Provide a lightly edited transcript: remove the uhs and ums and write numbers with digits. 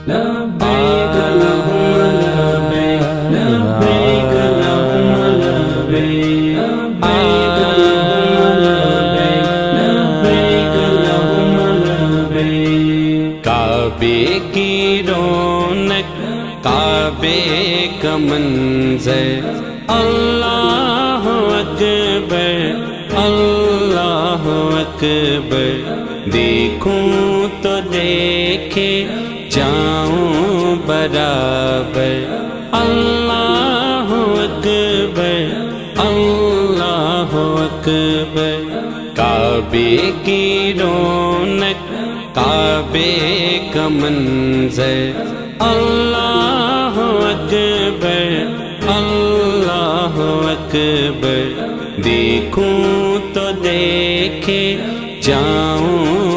لبیک اللہم لبیک لبیک اللہم لبیک لبیک اللہم لبیک لبیک اللہم لبیک کعبے کی رونق کعبے کا منظر اللہ اکبر اللہ اکبر دیکھوں تو دیکھے جاؤں برابر اللہ اکبر اللہ اکبر کعبے کی رونق کعبے کا منظر اللہ اکبر اللہ اکبر دیکھوں تو دیکھے جاؤں